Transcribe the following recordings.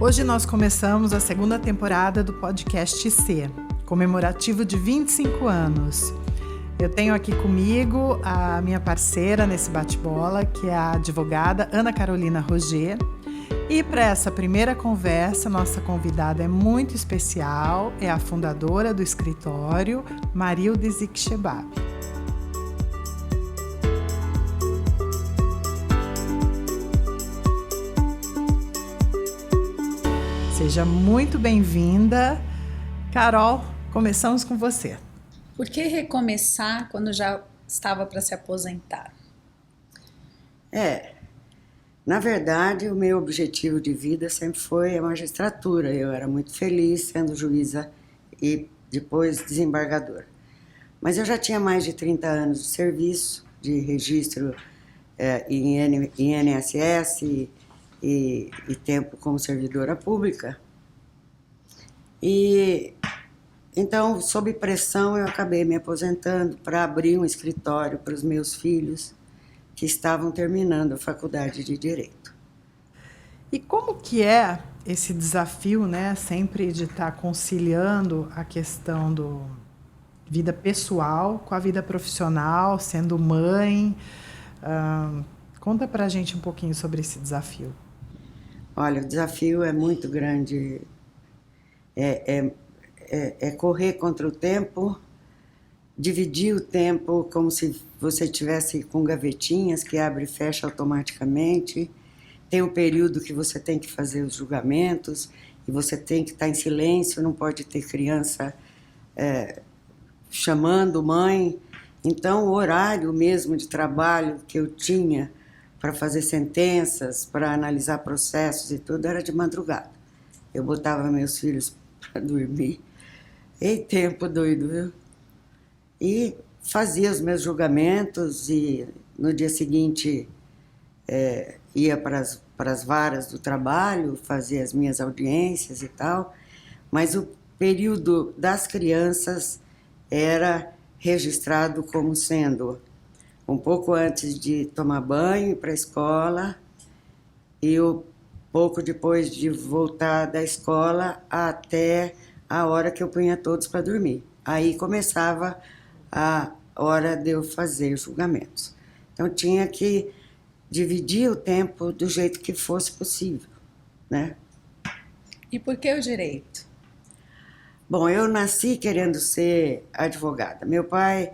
Hoje nós começamos a segunda temporada do podcast C, comemorativo de 25 anos. Eu tenho aqui comigo a minha parceira nesse bate-bola, que é a advogada Ana Carolina Roger. E para essa primeira conversa, nossa convidada é muito especial, é a fundadora do escritório, Marilde Zic-Shebab. Seja muito bem-vinda. Carol, começamos com você. Por que recomeçar quando já estava para se aposentar? Na verdade, o meu objetivo de vida sempre foi a magistratura. Eu era muito feliz sendo juíza e depois desembargadora. Mas eu já tinha mais de 30 anos de serviço, de registro em INSS e tempo como servidora pública. E então, sob pressão, eu acabei me aposentando para abrir um escritório para os meus filhos que estavam terminando a faculdade de Direito. E como que é esse desafio, né, sempre de estar conciliando a questão do vida pessoal com a vida profissional, sendo mãe? Conta pra gente um pouquinho sobre esse desafio. Olha, o desafio é muito grande. É correr contra o tempo, dividir o tempo como se você tivesse com gavetinhas que abre e fecha automaticamente. Tem um período que você tem que fazer os julgamentos e você tem que estar em silêncio, não pode ter criança chamando mãe. Então, o horário mesmo de trabalho que eu tinha para fazer sentenças, para analisar processos e tudo, era de madrugada. Eu botava meus filhos para dormir. Ei, tempo doido, viu? E fazia os meus julgamentos e no dia seguinte ia para as varas do trabalho, fazia as minhas audiências e tal. Mas o período das crianças era registrado como sendo um pouco antes de tomar banho, ir para a escola, e pouco depois de voltar da escola até a hora que eu punha todos para dormir. Aí começava a hora de eu fazer os julgamentos. Então tinha que dividir o tempo do jeito que fosse possível, né? E por que o direito? Bom, eu nasci querendo ser advogada. Meu pai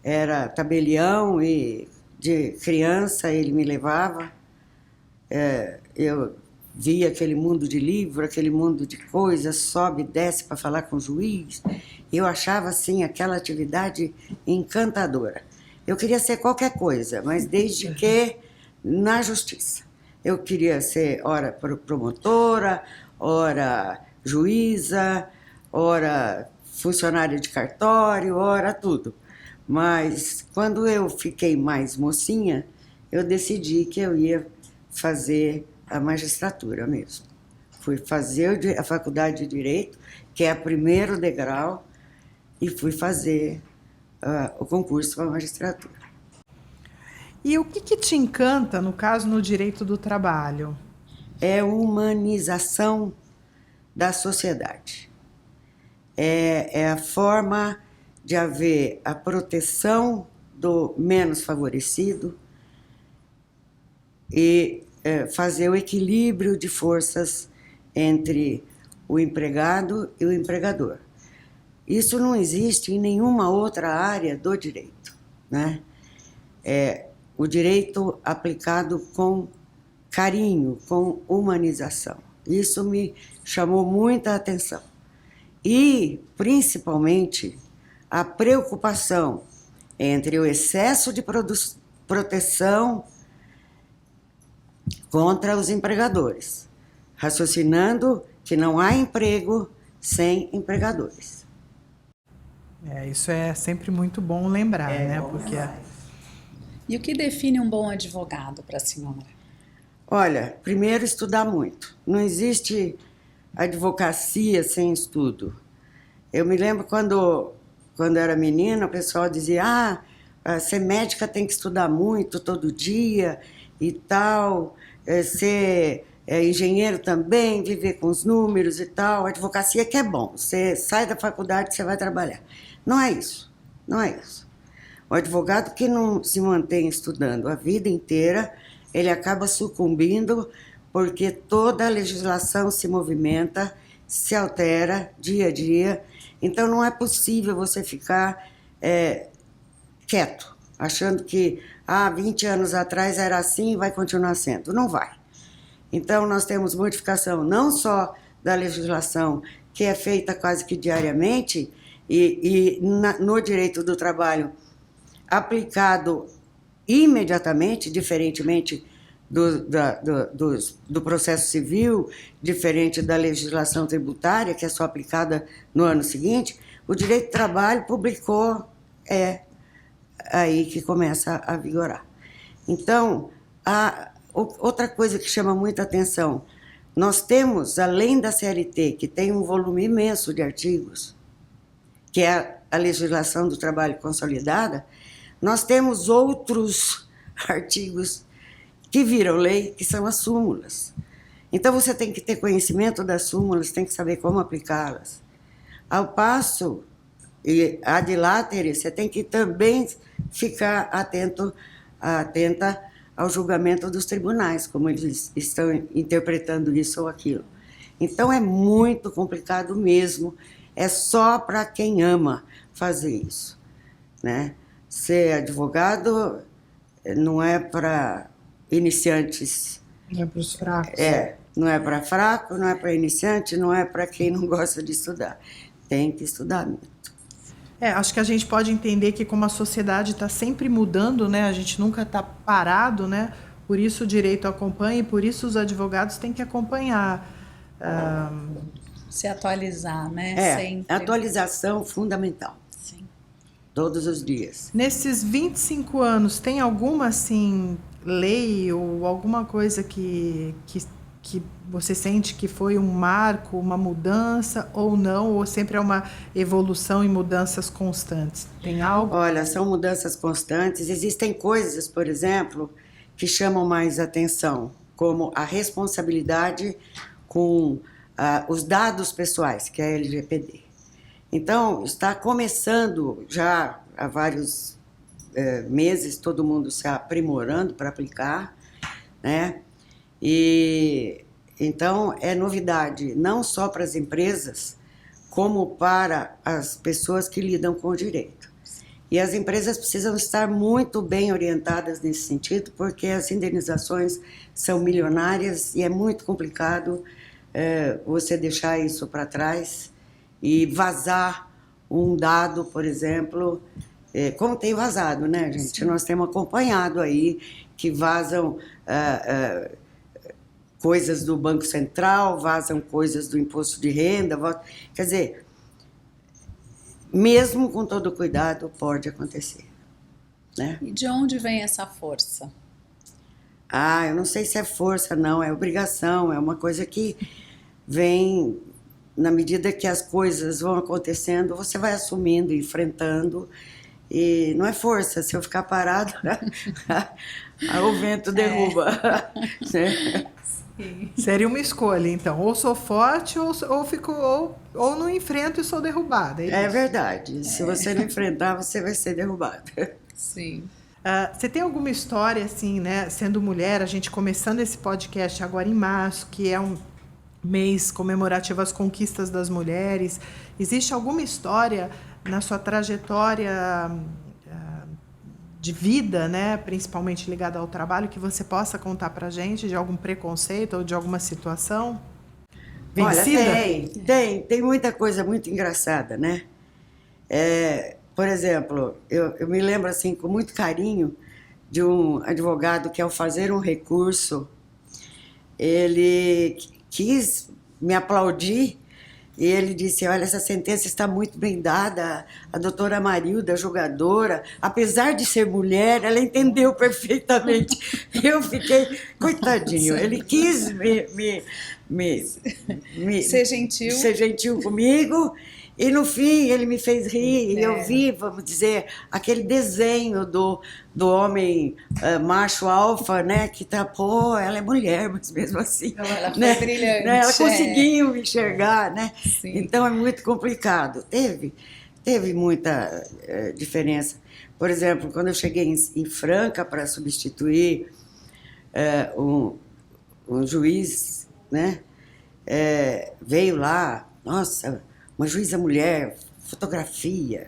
era tabelião e de criança ele me levava. Eu via aquele mundo de livro, aquele mundo de coisas, sobe e desce para falar com o juiz. Eu achava, assim, aquela atividade encantadora. Eu queria ser qualquer coisa, mas desde que na justiça. Eu queria ser, ora, promotora, ora, juíza, ora, funcionária de cartório, ora, tudo. Mas quando eu fiquei mais mocinha, eu decidi que eu ia fazer a magistratura mesmo. Fui fazer a faculdade de Direito, que é o primeiro degrau, e fui fazer o concurso para a magistratura. E o que te encanta, no caso, no direito do trabalho? É a humanização da sociedade. É a forma de haver a proteção do menos favorecido e fazer o equilíbrio de forças entre o empregado e o empregador. Isso não existe em nenhuma outra área do direito, né? O direito aplicado com carinho, com humanização. Isso me chamou muita atenção. E, principalmente, a preocupação entre o excesso de proteção contra os empregadores, raciocinando que não há emprego sem empregadores. Isso é sempre muito bom lembrar, né? Bom Porque lembrar. E o que define um bom advogado para a senhora? Olha, primeiro estudar muito. Não existe advocacia sem estudo. Eu me lembro quando era menina, o pessoal dizia, ser médica tem que estudar muito todo dia e tal, ser engenheiro também, viver com os números e tal. A advocacia que é bom, você sai da faculdade, você vai trabalhar. Não é isso, não é isso. O advogado que não se mantém estudando a vida inteira, ele acaba sucumbindo porque toda a legislação se movimenta, se altera dia a dia. Então, não é possível você ficar quieto, achando que 20 anos atrás era assim e vai continuar sendo. Não vai. Então, nós temos modificação não só da legislação, que é feita quase que diariamente, no direito do trabalho aplicado imediatamente, diferentemente do processo civil, diferente da legislação tributária, que é só aplicada no ano seguinte, o direito do trabalho publicou, aí que começa a vigorar. Então, outra coisa que chama muita atenção, nós temos, além da CLT, que tem um volume imenso de artigos, que é a legislação do trabalho consolidada, nós temos outros artigos que viram lei, que são as súmulas. Então, você tem que ter conhecimento das súmulas, tem que saber como aplicá-las. Ao passo, e ad latere, você tem que também ficar atenta ao julgamento dos tribunais, como eles estão interpretando isso ou aquilo. Então, é muito complicado mesmo, é só para quem ama fazer isso, né? Ser advogado não é para iniciantes. Não é para os fracos. Não é para fraco, não é para iniciante, não é para quem não gosta de estudar. Tem que estudar muito. Acho que a gente pode entender que como a sociedade está sempre mudando, né? A gente nunca está parado, né? Por isso o direito acompanha e por isso os advogados têm que acompanhar. Se atualizar, né? Sempre. Atualização fundamental. Sim. Todos os dias. Nesses 25 anos, tem alguma, assim, lei ou alguma coisa que você sente que foi um marco, uma mudança ou não? Ou sempre é uma evolução e mudanças constantes? Tem algo? Olha, são mudanças constantes. Existem coisas, por exemplo, que chamam mais atenção, como a responsabilidade com os dados pessoais, que é a LGPD. Então, está começando já há vários meses, todo mundo se aprimorando para aplicar, né? E então é novidade, não só para as empresas, como para as pessoas que lidam com o direito. E as empresas precisam estar muito bem orientadas nesse sentido, porque as indenizações são milionárias e é muito complicado você deixar isso para trás e vazar um dado, por exemplo, como tem vazado, né, gente? Sim. Nós temos acompanhado aí que vazam coisas do Banco Central, vazam coisas do Imposto de Renda, quer dizer, mesmo com todo cuidado, pode acontecer, né? E de onde vem essa força? Eu não sei se é força, não, é obrigação, é uma coisa que vem, na medida que as coisas vão acontecendo, você vai assumindo, enfrentando, e não é força, se eu ficar parado, o vento derruba. Seria uma escolha, então, ou sou forte ou não enfrento e sou derrubada. É verdade, se você não enfrentar, você vai ser derrubada. Sim. Você tem alguma história, assim, né, sendo mulher, a gente começando esse podcast agora em março, que é um mês comemorativo às conquistas das mulheres, existe alguma história na sua trajetória de vida, né, principalmente ligada ao trabalho, que você possa contar pra gente de algum preconceito ou de alguma situação vencida? Olha, tem muita coisa muito engraçada, né? Por exemplo, eu me lembro assim com muito carinho de um advogado que, ao fazer um recurso, ele quis me aplaudir e ele disse: olha, essa sentença está muito bem dada, a doutora Marilda, julgadora, apesar de ser mulher, ela entendeu perfeitamente. Eu fiquei, coitadinho, ele quis ser gentil comigo E no fim ele me fez rir, e eu vi, vamos dizer, aquele desenho do homem macho alfa, né? Que tá, pô, ela é mulher, mas mesmo assim. Então, ela foi né? brilhante. Ela conseguiu me enxergar, né? Sim. Então é muito complicado. Teve muita diferença. Por exemplo, quando eu cheguei em Franca para substituir um juiz, né? Veio lá, nossa, uma juíza mulher, fotografia,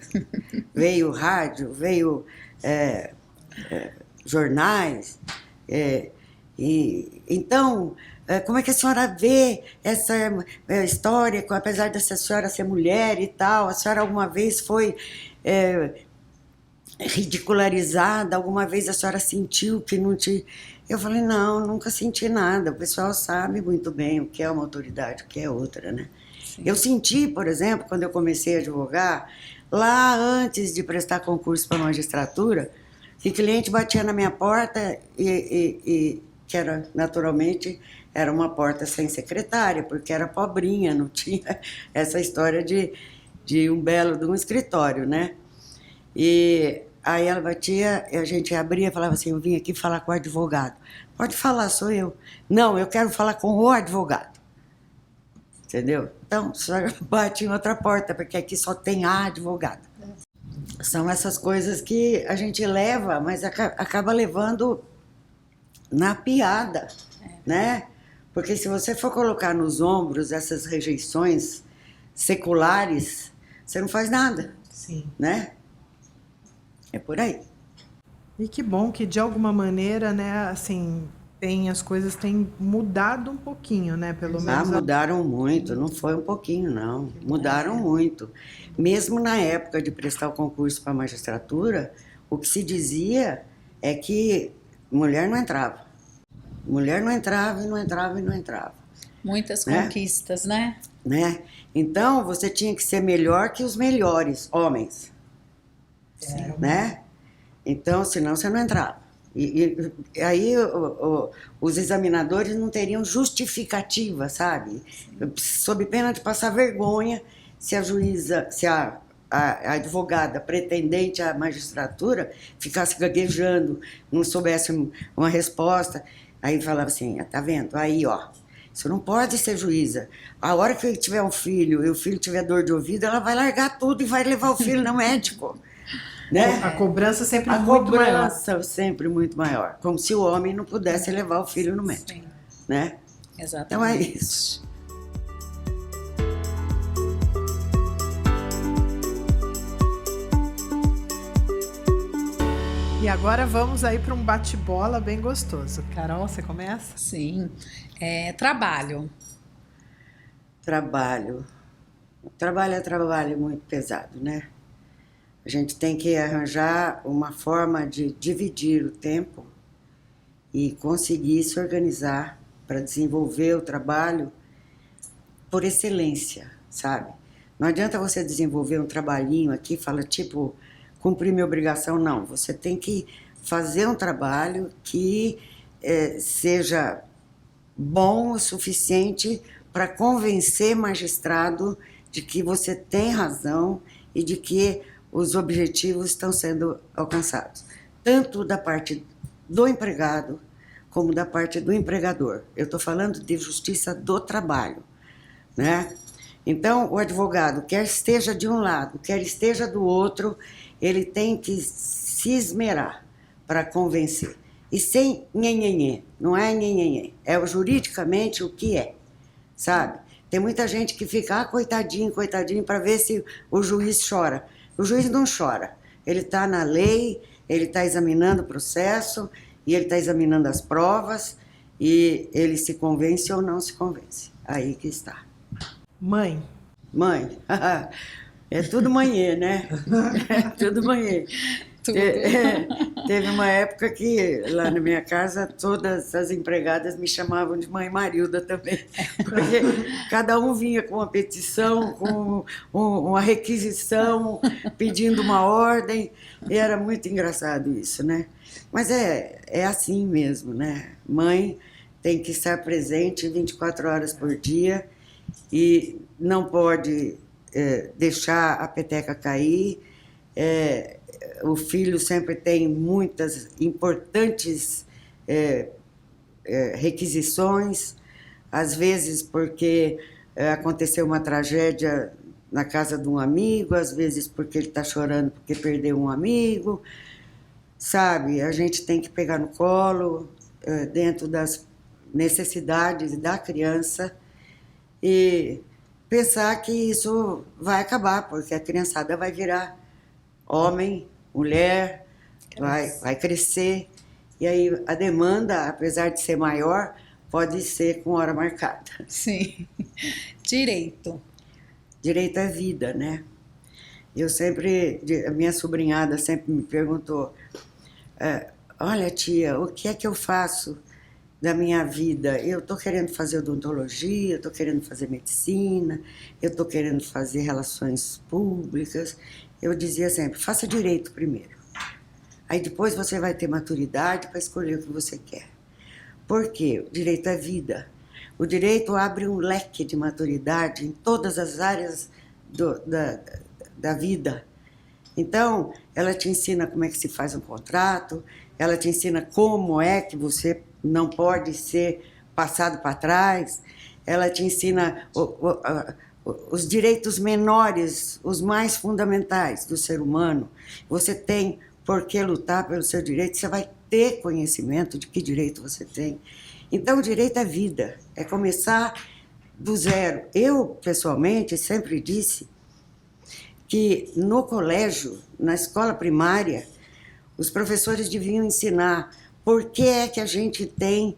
veio rádio, veio jornais. Então, como é que a senhora vê essa história, apesar dessa senhora ser mulher e tal, a senhora alguma vez foi ridicularizada, alguma vez a senhora sentiu que não te... Eu falei, não, nunca senti nada, o pessoal sabe muito bem o que é uma autoridade, o que é outra, né? Sim. Eu senti, por exemplo, quando eu comecei a advogar, lá antes de prestar concurso para magistratura, que cliente batia na minha porta e que era, naturalmente, era uma porta sem secretária, porque era pobrinha, não tinha essa história de um escritório, né? E aí ela batia, a gente abria e falava assim, eu vim aqui falar com o advogado. Pode falar, sou eu. Não, eu quero falar com o advogado. Entendeu? Então, só bate em outra porta, porque aqui só tem a advogada. São essas coisas que a gente leva, mas acaba levando na piada, né? Porque se você for colocar nos ombros essas rejeições seculares, você não faz nada. Sim. Né? É por aí. E que bom que, de alguma maneira, né, assim, as coisas têm mudado um pouquinho, né? Pelo menos. Mudaram muito, não foi um pouquinho, não. Mudaram muito. Mesmo na época de prestar o concurso para a magistratura, o que se dizia é que mulher não entrava. Mulher não entrava e não entrava e não entrava. Muitas conquistas, né? Então, você tinha que ser melhor que os melhores homens. Sim. Né? Então, senão você não entrava. E aí os examinadores não teriam justificativa, sabe? Sob pena de passar vergonha se a juíza, se a advogada pretendente à magistratura ficasse gaguejando, não soubesse uma resposta. Aí falava assim, tá vendo? Aí, ó, isso não pode ser juíza. A hora que tiver um filho e o filho tiver dor de ouvido, ela vai largar tudo e vai levar o filho no médico. Né? A cobrança sempre a muito maior. A cobrança sempre muito maior. Como se o homem não pudesse levar o filho no médico. Sim. Né? Exatamente. Então é isso. E agora vamos aí para um bate-bola bem gostoso. Carol, você começa? Sim. Trabalho. Trabalho. Trabalho é trabalho muito pesado, né? A gente tem que arranjar uma forma de dividir o tempo e conseguir se organizar para desenvolver o trabalho por excelência, sabe? Não adianta você desenvolver um trabalhinho aqui, fala tipo, cumprir minha obrigação, não. Você tem que fazer um trabalho que seja bom o suficiente para convencer magistrado de que você tem razão e de que os objetivos estão sendo alcançados, tanto da parte do empregado como da parte do empregador. Eu estou falando de justiça do trabalho, né? Então, o advogado, quer esteja de um lado, quer esteja do outro, ele tem que se esmerar para convencer. E sem nhenhenhê, não é nhenhenhê, é juridicamente o que é, sabe? Tem muita gente que fica, coitadinho, coitadinho, para ver se o juiz chora. O juiz não chora, ele está na lei, ele está examinando o processo, e ele está examinando as provas, e ele se convence ou não se convence. Aí que está. Mãe. Mãe, é tudo manhê, né? É tudo manhê. Tudo. Teve uma época que lá na minha casa todas as empregadas me chamavam de Mãe Marilda também, porque cada um vinha com uma petição, com uma requisição, pedindo uma ordem, e era muito engraçado isso, né? Mas é assim mesmo, né? Mãe tem que estar presente 24 horas por dia e não pode deixar a peteca cair. O filho sempre tem muitas importantes requisições, às vezes porque aconteceu uma tragédia na casa de um amigo, às vezes porque ele está chorando porque perdeu um amigo, sabe? A gente tem que pegar no colo, dentro das necessidades da criança, e pensar que isso vai acabar, porque a criançada vai virar homem, mulher, vai crescer, e aí a demanda, apesar de ser maior, pode ser com hora marcada. Sim. Direito. Direito à vida, né? A minha sobrinhada sempre me perguntou, olha, tia, o que é que eu faço da minha vida? Eu estou querendo fazer odontologia, estou querendo fazer medicina, eu estou querendo fazer relações públicas. Eu dizia sempre, faça direito primeiro. Aí depois você vai ter maturidade para escolher o que você quer. Por quê? O direito é vida. O direito abre um leque de maturidade em todas as áreas da vida. Então, ela te ensina como é que se faz um contrato, ela te ensina como é que você não pode ser passado para trás, ela te ensina os direitos menores, os mais fundamentais do ser humano. Você tem por que lutar pelo seu direito, você vai ter conhecimento de que direito você tem. Então, o direito é vida, é começar do zero. Eu, pessoalmente, sempre disse que no colégio, na escola primária, os professores deviam ensinar por que é que a gente tem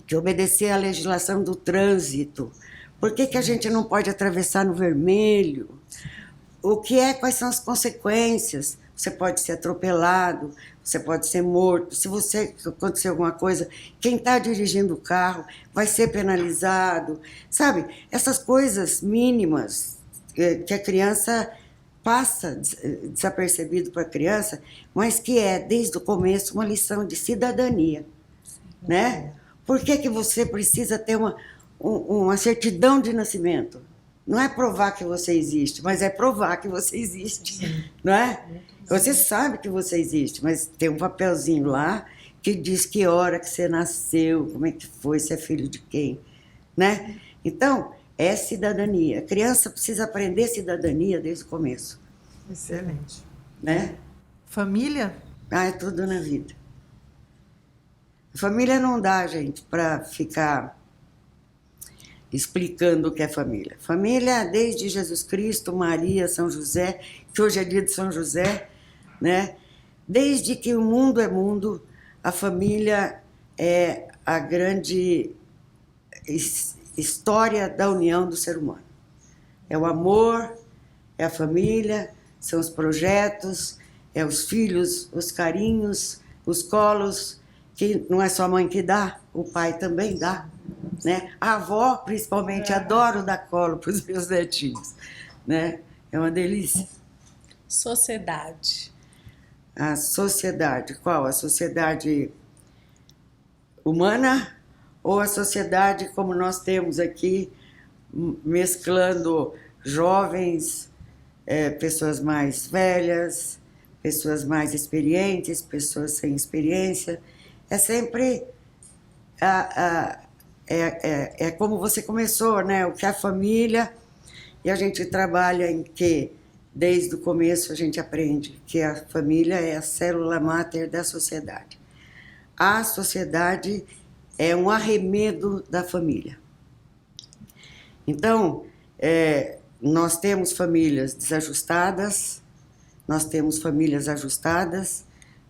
que obedecer à legislação do trânsito, por que a gente não pode atravessar no vermelho, quais são as consequências. Você pode ser atropelado, você pode ser morto. Se você acontecer alguma coisa, quem está dirigindo o carro vai ser penalizado. Sabe, essas coisas mínimas que a criança passa desapercebido para a criança, mas que é, desde o começo, uma lição de cidadania. Né? Por que você precisa ter uma certidão de nascimento? Não é provar que você existe, mas é provar que você existe, não é? Você sabe que você existe, mas tem um papelzinho lá que diz que hora que você nasceu, como é que foi, você é filho de quem, né? Então, é cidadania. A criança precisa aprender cidadania desde o começo. Excelente. Né? Família? É tudo na vida. Família não dá, gente, para ficar explicando o que é família. Família, desde Jesus Cristo, Maria, São José, que hoje é dia de São José, né? Desde que o mundo é mundo, a família é a grande história da união do ser humano. É o amor, é a família, são os projetos, é os filhos, os carinhos, os colos, que não é só a mãe que dá, o pai também dá. Né? A avó, principalmente, adoro dar colo para os meus netinhos. Né? É uma delícia. Sociedade. A sociedade, qual? A sociedade humana ou a sociedade como nós temos aqui, mesclando jovens, pessoas mais velhas, pessoas mais experientes, pessoas sem experiência. É sempre... É como você começou, né? O que é a família, e a gente trabalha em que, desde o começo, a gente aprende que a família é a célula máter da sociedade. A sociedade é um arremedo da família. Então, nós temos famílias desajustadas, nós temos famílias ajustadas,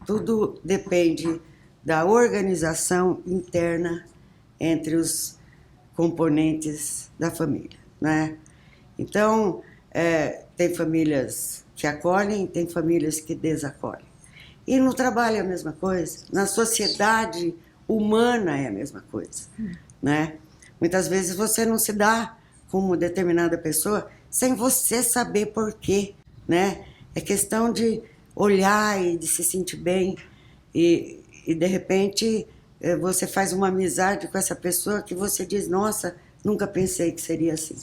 tudo depende da organização interna entre os componentes da família, né? Então, tem famílias que acolhem, tem famílias que desacolhem. E no trabalho é a mesma coisa, na sociedade humana é a mesma coisa, né? Muitas vezes você não se dá com uma determinada pessoa sem você saber por quê, né? É questão de olhar e de se sentir bem e de repente você faz uma amizade com essa pessoa que você diz, nossa, nunca pensei que seria assim,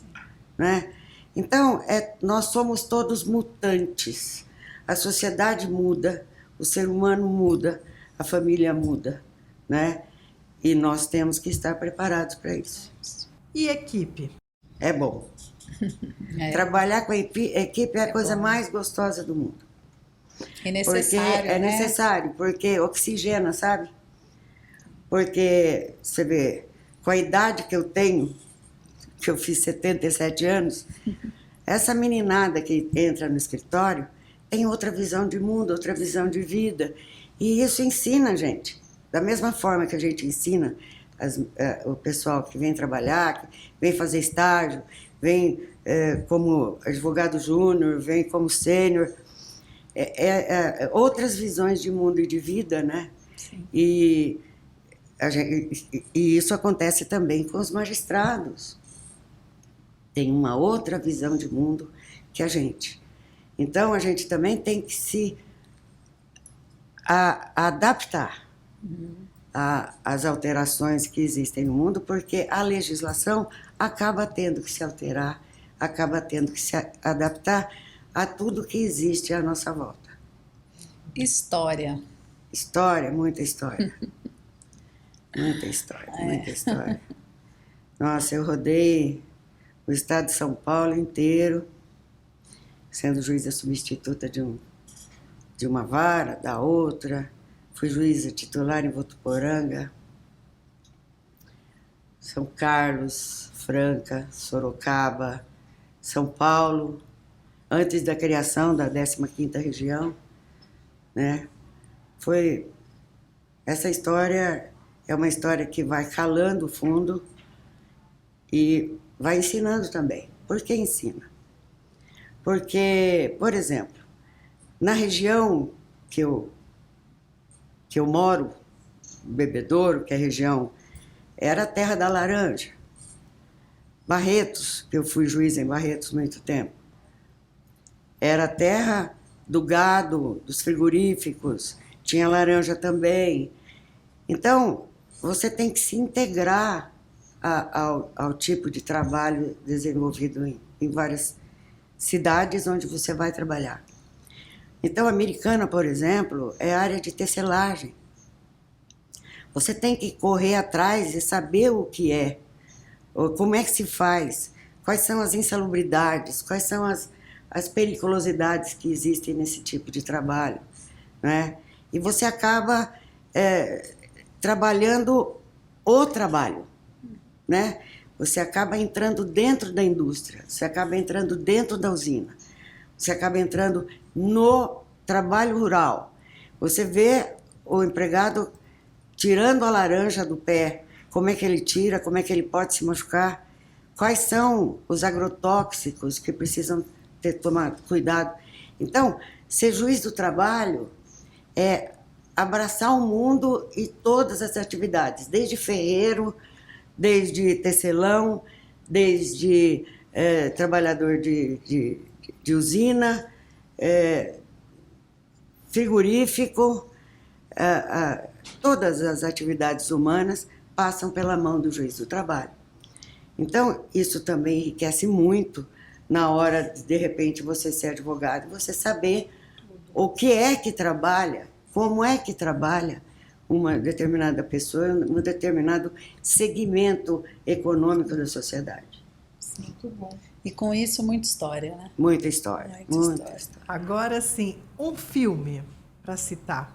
né? Então, nós somos todos mutantes. A sociedade muda, o ser humano muda, a família muda, né? E nós temos que estar preparados para isso. E equipe? É bom. É. Trabalhar com a equipe é a coisa mais gostosa do mundo. É necessário, porque é né? necessário, porque oxigena, sabe? Porque, você vê, com a idade que eu tenho, que eu fiz 77 anos, essa meninada que entra no escritório tem outra visão de mundo, outra visão de vida. E isso ensina a gente. Da mesma forma que a gente ensina o pessoal que vem trabalhar, que vem fazer estágio, vem como advogado júnior, vem como sênior, outras visões de mundo e de vida, né? Sim. E isso acontece também com os magistrados. Tem uma outra visão de mundo que a gente. Então, a gente também tem que se adaptar às alterações que existem no mundo, porque a legislação acaba tendo que se alterar, acaba tendo que se adaptar a tudo que existe à nossa volta. História. História, muita história. Muita história, muita história. Nossa, eu rodei o estado de São Paulo inteiro, sendo juíza substituta de uma vara, da outra. Fui juíza titular em Votuporanga, São Carlos, Franca, Sorocaba, São Paulo, antes da criação da 15ª região, né? Essa história é uma história que vai calando fundo e vai ensinando também. Por que ensina? Porque, por exemplo, na região que eu moro, Bebedouro, que é a região, era a terra da laranja. Barretos, que eu fui juiz em Barretos muito tempo, era a terra do gado, dos frigoríficos, tinha laranja também. Então, você tem que se integrar ao tipo de trabalho desenvolvido em várias cidades onde você vai trabalhar. Então, a Americana, por exemplo, é área de tecelagem. Você tem que correr atrás e saber o que é, como é que se faz, quais são as insalubridades, quais são as periculosidades que existem nesse tipo de trabalho, né? E você acaba trabalhando o trabalho, né? Você acaba entrando dentro da indústria, você acaba entrando dentro da usina, você acaba entrando no trabalho rural. Você vê o empregado tirando a laranja do pé, como é que ele tira, como é que ele pode se machucar, quais são os agrotóxicos que precisam tomar cuidado. Então, ser juiz do trabalho é abraçar o mundo e todas as atividades, desde ferreiro, desde tecelão, desde trabalhador de usina, frigorífico, todas as atividades humanas passam pela mão do juiz do trabalho. Então, isso também enriquece muito na hora de repente, você ser advogado, você saber o que é que trabalha, como é que trabalha uma determinada pessoa, um determinado segmento econômico da sociedade. Muito bom. E com isso, muita história, né? Muita história. Muita história. Agora, sim, um filme para citar.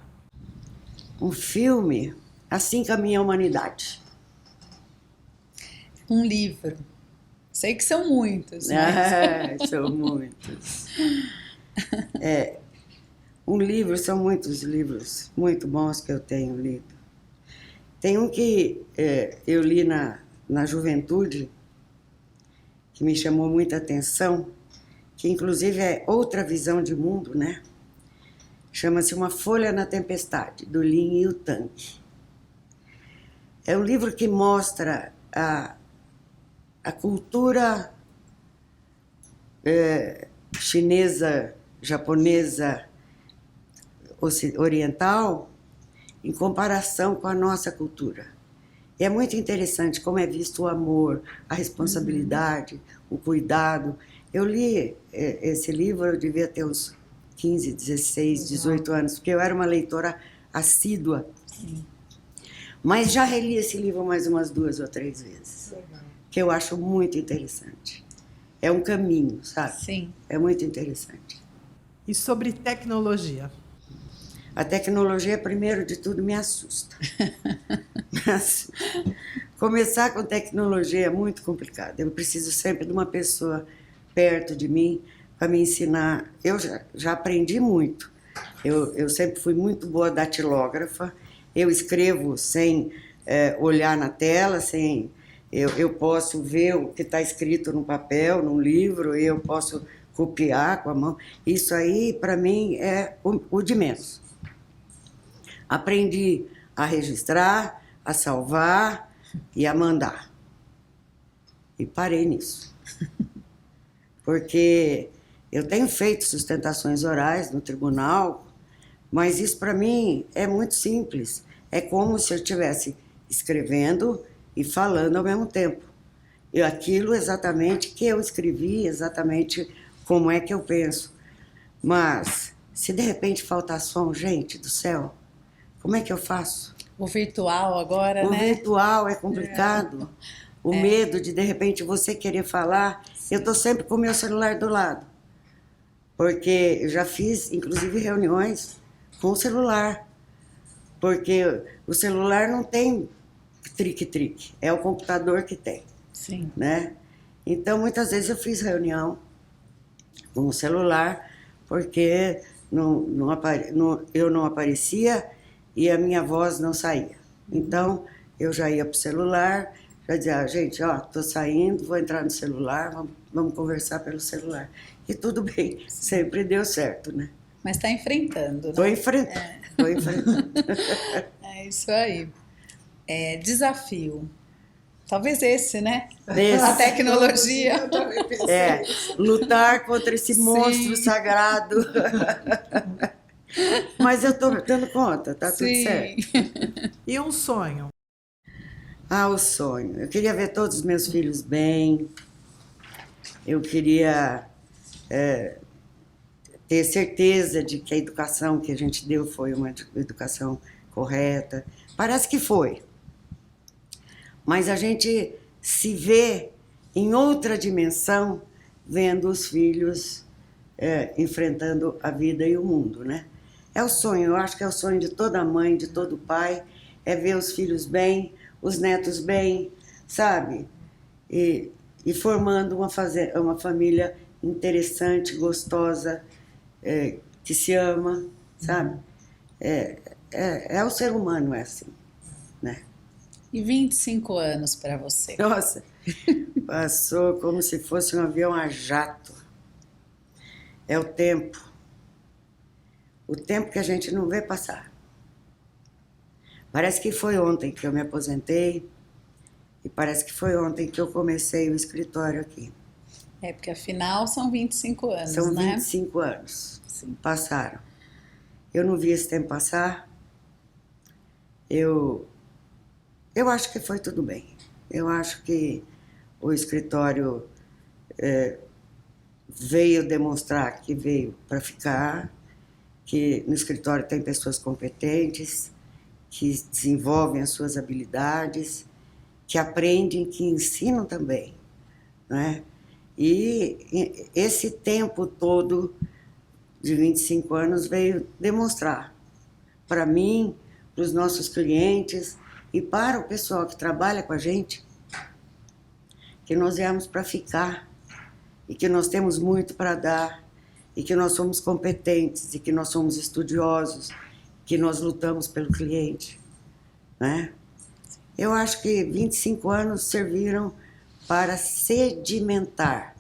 Um filme, Assim Caminha a Humanidade. Um livro. Sei que são muitos, mas... São muitos. Um livro, são muitos livros muito bons que eu tenho lido. Tem um que eu li na juventude, que me chamou muita atenção, que inclusive é outra visão de mundo, né? Chama-se Uma Folha na Tempestade, do Lin Yutang. É um livro que mostra a cultura chinesa, japonesa, oriental, em comparação com a nossa cultura. E é muito interessante como é visto o amor, a responsabilidade, o cuidado, Eu li esse livro, eu devia ter uns 15, 16, 18 anos, porque eu era uma leitora assídua. Sim. Mas já reli esse livro mais umas 2 ou 3 vezes, que eu acho muito interessante. É um caminho, sabe? Sim. É muito interessante. E sobre tecnologia? A tecnologia, primeiro de tudo, me assusta. Começar com tecnologia é muito complicado. Eu preciso sempre de uma pessoa perto de mim para me ensinar. Eu já aprendi muito. Eu sempre fui muito boa datilógrafa. Eu escrevo sem olhar na tela, eu posso ver o que está escrito no papel, num livro, eu posso copiar com a mão. Isso aí, para mim, é o de menos. Aprendi a registrar, a salvar e a mandar. E parei nisso. Porque eu tenho feito sustentações orais no tribunal, mas isso para mim é muito simples. É como se eu estivesse escrevendo e falando ao mesmo tempo. E aquilo exatamente que eu escrevi, exatamente como é que eu penso. Mas se de repente faltar som, gente do céu, como é que eu faço? O virtual agora, O né? virtual é complicado. O medo de repente você querer falar. Eu estou sempre com o meu celular do lado. Porque eu já fiz, inclusive, reuniões com o celular. Porque o celular não tem trique-trique, é o computador que tem. Sim. Né? Então, muitas vezes eu fiz reunião com o celular, porque eu não aparecia e a minha voz não saía. Então, eu já ia para o celular, já dizia, gente, estou saindo, vou entrar no celular, vamos conversar pelo celular. E tudo bem, sempre deu certo, né? Mas está enfrentando, né? Estou enfrentando. Tô enfrentando. É isso aí. Desafio. Talvez esse, né? Esse. A tecnologia. Lutar contra esse monstro sagrado. Mas eu estou dando conta, tá tudo certo. E um sonho? O sonho. Eu queria ver todos os meus filhos bem. Eu queria ter certeza de que a educação que a gente deu foi uma educação correta. Parece que foi. Mas a gente se vê em outra dimensão, vendo os filhos enfrentando a vida e o mundo, né? É o sonho, eu acho que é o sonho de toda mãe, de todo pai, é ver os filhos bem, os netos bem, sabe? E formando uma família interessante, gostosa, que se ama, sabe? O ser humano é assim, né? E 25 anos para você? Nossa, passou como se fosse um avião a jato. É o tempo que a gente não vê passar. Parece que foi ontem que eu me aposentei e parece que foi ontem que eu comecei o escritório aqui. Porque afinal são 25 anos, São né? 25 anos. Sim. Passaram. Eu não vi esse tempo passar. Eu acho que foi tudo bem. Eu acho que o escritório veio demonstrar que veio para ficar, que no escritório tem pessoas competentes, que desenvolvem as suas habilidades, que aprendem, que ensinam também, né? E esse tempo todo de 25 anos veio demonstrar para mim, para os nossos clientes e para o pessoal que trabalha com a gente, que nós viemos para ficar e que nós temos muito para dar e que nós somos competentes e que nós somos estudiosos, que nós lutamos pelo cliente, né? Eu acho que 25 anos serviram para sedimentar,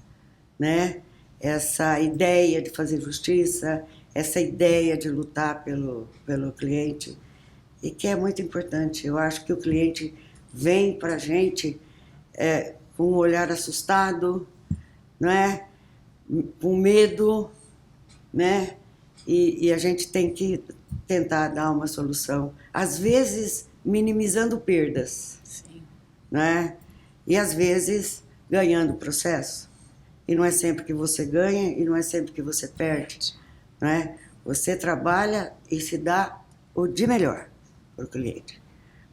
né? Essa ideia de fazer justiça, essa ideia de lutar pelo cliente, e que é muito importante. Eu acho que o cliente vem para a gente com um olhar assustado, né? Com medo, né? E a gente tem que tentar dar uma solução, às vezes minimizando perdas, Sim. né? E às vezes ganhando o processo. e não é sempre que você ganha e não é sempre que você perde, né? Você trabalha e se dá o de melhor para o cliente,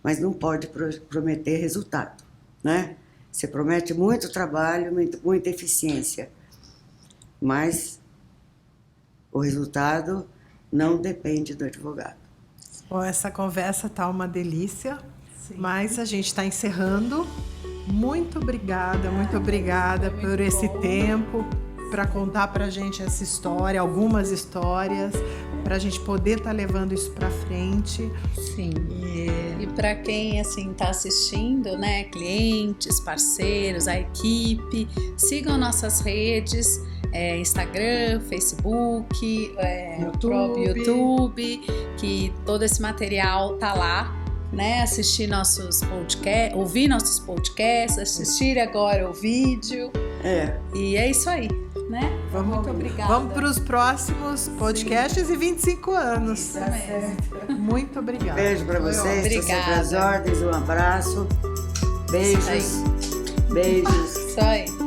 mas não pode prometer resultado, né? Você promete muito trabalho, muita eficiência, mas o resultado não depende do advogado. Bom, essa conversa tá uma delícia, mas a gente está encerrando. Muito obrigada por esse tempo, para contar para a gente essa história, algumas histórias, para a gente poder estar levando isso para frente. Sim. E para quem assim está assistindo, né, clientes, parceiros, a equipe, sigam nossas redes, Instagram, Facebook, o próprio YouTube, que todo esse material tá lá, né? Assistir nossos podcasts, ouvir nossos podcasts, assistir agora o vídeo. E é isso aí, né? Muito obrigada. Vamos para os próximos podcasts. Sim. E 25 anos. Isso mesmo. Muito obrigada. Beijo para vocês, Obrigada. estou sempre às ordens, um abraço. Beijos. Isso aí. Beijos. Isso aí.